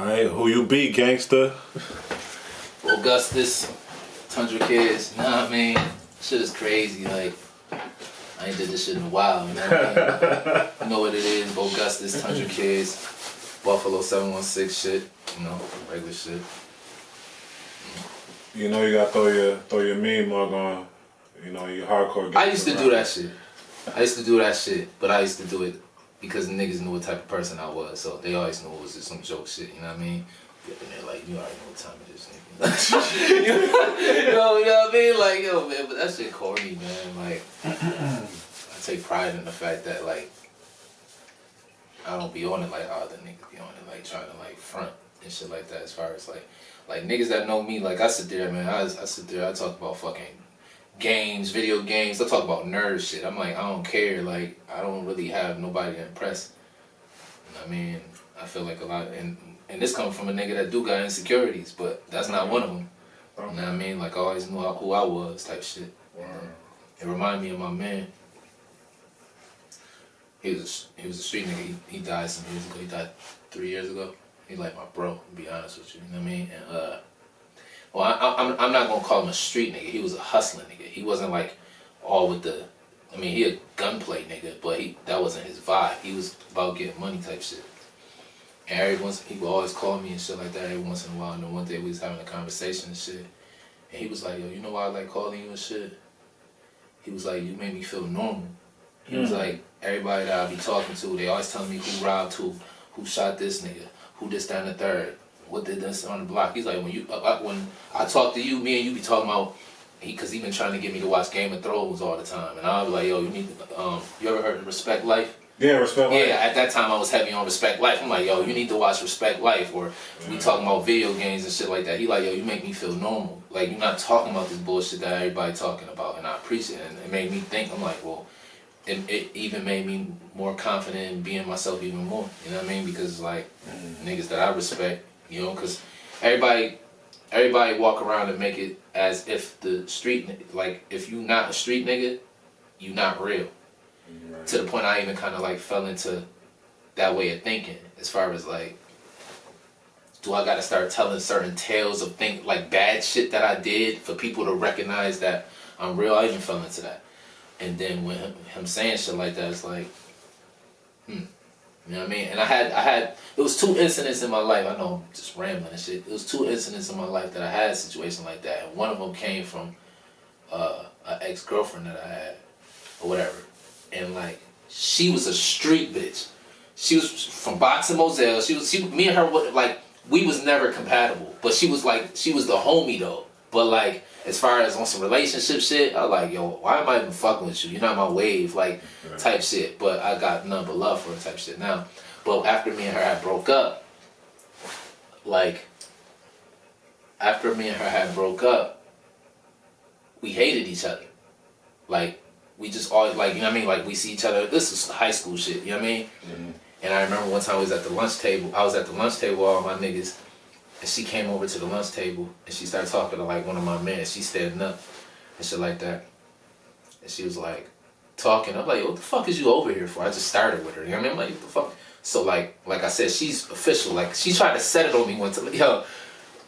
Alright, who you be, gangster? Bogustice, 100 kids, you know what I mean? Shit is crazy, like, I ain't did this shit in a while, you know what I mean? You know what it is, Bogustice, 100 kids, Buffalo 716 shit, you know, regular shit. You know you gotta throw your meme mug on, you know, your hardcore. I used to do that shit, but I used to do it because niggas knew what type of person I was, so they always knew it was just some joke shit, you know what I mean? Get in there like, you already know what time it is, nigga. you know what I mean? Like, yo, man, but that shit corny, man. Like, I take pride in the fact that, like, I don't be on it like how other niggas be on it, like, trying to, like, front and shit like that as far as, like niggas that know me, like, I sit there, man, I sit there, I talk about fucking games, video games, I talk about nerd shit. I'm like, I don't care, like, I don't really have nobody to impress. You know what I mean? I feel like a lot, and this comes from a nigga that do got insecurities, but that's not one of them. You know what I mean? Like, I always knew who I was, type shit. It reminded me of my man. He was a street nigga. He died some years ago. He died 3 years ago. He like my bro, to be honest with you. You know what I mean? And well, I'm not gonna call him a street nigga. He was a hustling nigga. He wasn't like all with the. I mean, he a gunplay nigga, but that wasn't his vibe. He was about getting money type shit. And every once he would always call me and shit like that every once in a while. And then one day we was having a conversation and shit. And he was like, yo, you know why I like calling you and shit? He was like, you made me feel normal. He was like, everybody that I be talking to, they always telling me who robbed who shot this nigga, who this, that, and the third, what did this on the block. He's like, when I talk to you, me and you be talking about, cause he been trying to get me to watch Game of Thrones all the time. And I was like, yo, you need to, you ever heard of Respect Life? Yeah, Respect Life. Yeah, at that time I was heavy on Respect Life. I'm like, yo, you need to watch Respect Life, or we talking about video games and shit like that. He like, yo, you make me feel normal. Like, you're not talking about this bullshit that everybody talking about, and I appreciate it. And it made me think, I'm like, well, it even made me more confident in being myself even more. You know what I mean? Because, like, niggas that I respect, you know, because everybody walk around and make it as if the street, like, if you not a street nigga, you not real. Right. To the point I even kind of like fell into that way of thinking, as far as like, do I gotta start telling certain tales of like bad shit that I did for people to recognize that I'm real? I even fell into that. And then when him saying shit like that, it's like, you know what I mean? And I had, it was 2 incidents in my life. I know I'm just rambling and shit. It was 2 incidents in my life that I had a situation like that. And one of them came from an ex-girlfriend that I had, or whatever. And like, she was a street bitch. She was from Boxing Moselle. Me and her, like, we was never compatible. But she was the homie though. But like, as far as on some relationship shit, I was like, yo, why am I even fucking with you? You're not my wave, like, type shit. But I got none but love for her type shit now. But after me and her had broke up, we hated each other. Like, we just always, like, you know what I mean? Like, we see each other. This is high school shit, you know what I mean? And I remember one time I was at the lunch table with all my niggas, and she came over to the lunch table, and she started talking to, like, one of my men. She's standing up and shit like that. And she was, like, talking. I'm like, what the fuck is you over here for? I just started with her, you know what I mean? I'm like, what the fuck? So, like I said, she's official. Like, she tried to set it on me one time. Yo,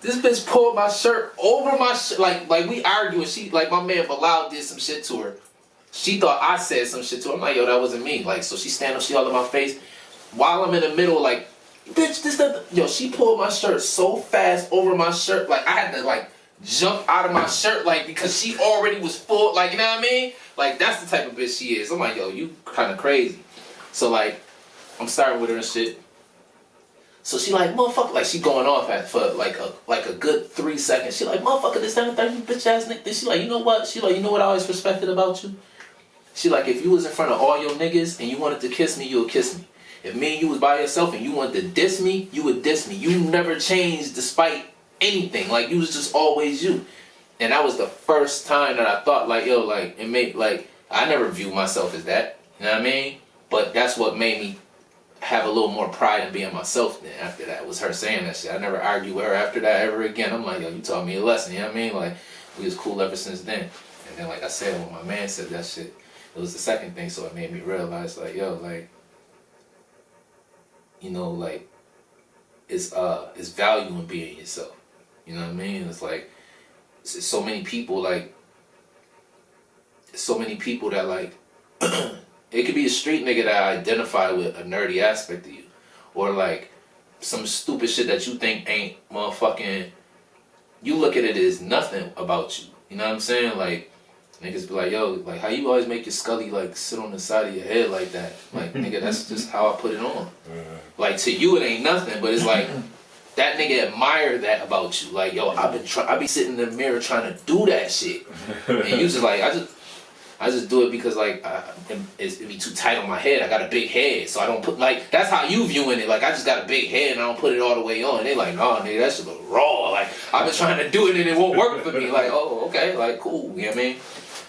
this bitch pulled my shirt over my shirt. Like we arguing. She, like, my man Valed did some shit to her. She thought I said some shit to her. I'm like, yo, that wasn't me. Like, so she stand up, she all in my face. While I'm in the middle, like, bitch, this, that. Yo, she pulled my shirt so fast over my shirt. Like, I had to, like, jump out of my shirt, like, because she already was full. Like, you know what I mean? Like, that's the type of bitch she is. I'm like, yo, you kind of crazy. So, like, I'm starting with her and shit. So she like, motherfucker, like, she going off for like a good 3 seconds. She like, motherfucker, this, that, and the third, you bitch ass nigga. Then she like, you know what? She like, you know what I always respected about you? She like, if you was in front of all your niggas and you wanted to kiss me, you would kiss me. If me and you was by yourself and you wanted to diss me, you would diss me. You never changed despite anything. Like, you was just always you. And that was the first time that I thought, like, yo, like, it made, like, I never viewed myself as that. You know what I mean? But that's what made me have a little more pride in being myself then after that, was her saying that shit. I never argued with her after that ever again. I'm like, yo, you taught me a lesson, you know what I mean? Like, we was cool ever since then. And then, like I said, when my man said that shit, it was the second thing, so it made me realize, like, yo, like, you know, like, is value in being yourself. You know what I mean? It's like so many people that like it could be a street nigga that identify with a nerdy aspect of you, or like some stupid shit that you think ain't motherfucking. You look at it as nothing about you. You know what I'm saying? Like niggas be like, yo, like how you always make your scully like sit on the side of your head like that? Like nigga, that's just how I put it on. Like to you it ain't nothing, but it's like that nigga admire that about you. Like yo, I be sitting in the mirror trying to do that shit, and you just like I just do it because like it be too tight on my head. I got a big head, so I don't put like that's how you viewing it. Like I just got a big head and I don't put it all the way on. And they like, nah, nigga, that shit look raw. Like I've been trying to do it and it won't work for me. Like oh okay, like cool. You know what I mean?